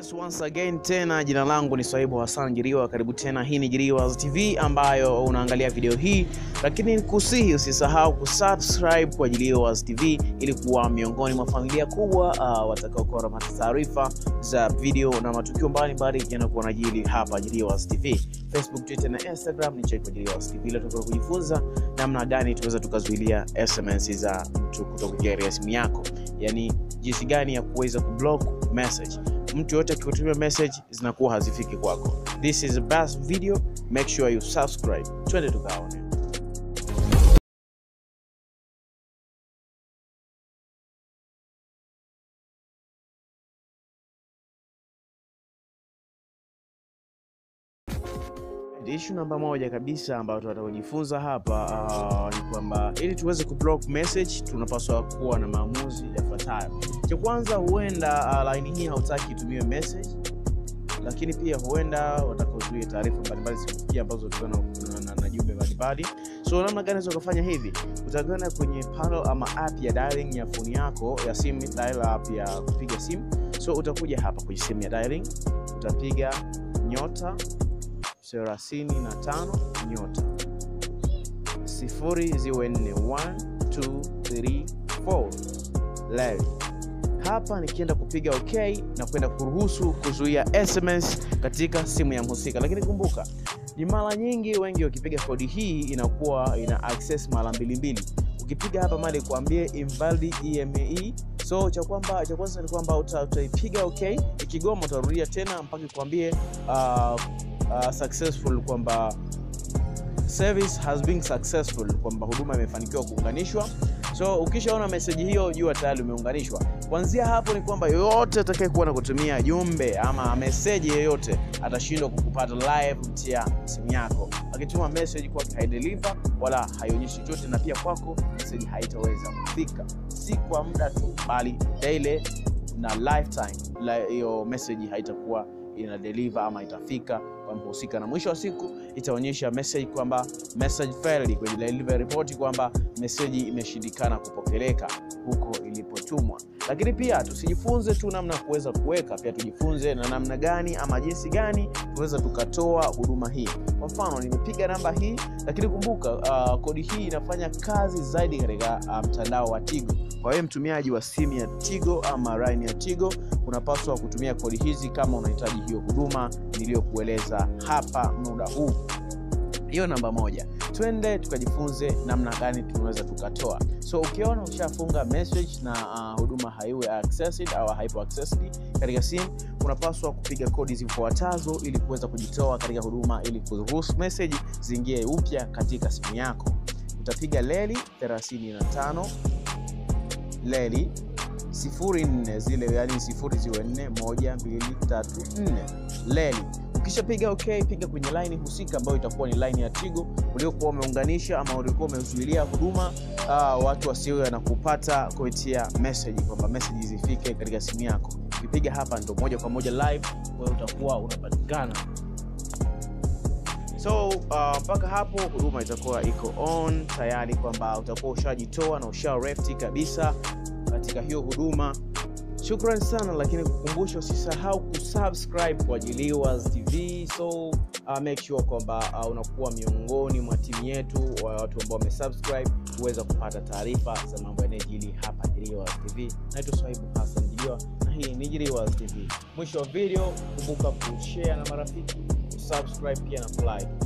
Yes, once again tena jina langu ni Hassan Jiriwa. Karibu tena, hii ni Jiriwas TV ambayo unaangalia video hii, lakini nikusihi usisahau kusubscribe kwa Jiriwas TV ili kuwa miongoni mwa familia kubwa watakaokuwa wanapata taarifa za video na matukio mbalimbali yanayokuwa yanajiri hapa Jiriwas TV. Facebook, Twitter na Instagram ni check kwa Jiriwas TV. Leo tutakwenda kujifunza namna gani tunaweza tukazuilia SMS za mtu kutoka simu yako. Yaani jinsi gani ya kuweza kublock message. Mtu yote akikutumia message zinakuwa hazifiki kwako. This is the best video. Make sure you subscribe. Twende tukaone. Issue namba moja kabisa ambayo tutajifunza hapa ni kwamba ili tuweze kublock message tunapaswa kuwa na maamuzi yafuatayo. Cha kwanza, huenda line hii hautaki itumie message, lakini pia huenda utakaozuia taarifa mbalimbali zisifikie ambazo tutana na jumbe mbalimbali. So namna gani unaweza kufanya hivi? Utakwenda kwenye panel ama app ya dialing ya phone yako ya simu, dial app ya kupiga simu. So utakuja hapa kwenye simu ya dialing, utapiga nyota 35 nyota 0 leo. Hapa nikienda kupiga okay na kwenda kuruhusu kuzuia SMS katika simu ya mhusika. Lakini kumbuka, ni mara nyingi wengi wakipiga kodi hii inakuwa ina access mara mbili. Ukipiga hapa mali kuambie invalid EME. So cha kwanza ni kwamba utaipiga okay, ikigoma utarudia tena mpaka kuambie successful, kwamba service has been successful, kwamba huduma imefanikiwa kuunganishwa. So ukishaona message hiyo jua tayari umeunganishwa. Kuanzia hapo ni kwamba yoyote atakayekuwa na kutumia jumbe ama message yoyote atashindwa kukupata live kupitia simu yako. Akituma message kwa haideliver wala haionyeshi chochote, na pia kwako message haitaweza kufika, si kwa muda tu bali daily na lifetime. Hiyo message haitakuwa ina deliver ama itafika kwa mhusika, na mwisho wa siku itaonyesha message kwamba message failed kwenye delivery report, kwamba message imeshindikana kupokeleka huko ilipotumwa. Lakini pia tusijifunze tu namna kuweza kuweka, pia tujifunze na namna gani ama jinsi gani tuweza tukatoa huduma hii. Kwa mfano nimepiga namba hii, lakini kumbuka kodi hii inafanya kazi zaidi katika mtandao wa Tigo. Kwa hiyo mtumiaji wa simu ya Tigo ama line ya Tigo unapaswa kutumia kodi hizi kama unahitaji hiyo huduma niliyokueleza hapa muda huu. Hiyo namba moja. Twende tukajifunze namna gani tunaweza tukatoa. So ukiona ushafunga message na huduma haiwe accessed au haipo accessed katika simu, unapaswa kupiga kodi zifuatazo ili kuweza kujitoa katika huduma, ili kuruhusu message ziingie upya katika simu yako. Utapiga leli 35 leli 04 zile, yani 004 1 2 3 4 leli. Ukishapiga okay, piga kwenye line husika ambayo itakuwa ni line ya Tigo uliokuwa umeunganisha ama uliokuwa umezuilia huduma watu wasiwe na kupata kupitia message, kwamba message zifike katika simu yako. Ukipiga hapa ndio moja kwa moja live wewe utakuwa unapatikana. So mpaka hapo huduma itakuwa iko on tayari, kwamba utakuwa ushajitoa na usharefti kabisa katika hiyo huduma. Shukrani sana, lakini kukumbusha usisahau kusubscribe kwa Jiriwas TV. So make sure kwamba unakuwa miongoni mwa timu yetu wa watu ambao wamesubscribe uweza kupata taarifa za mambo yanayojiri hapa Jiriwas TV. Naitwa Hassan Jiriwa na hii ni Jiriwas TV. Mwisho wa video kumbuka kushare na marafiki, kusubscribe pia na like.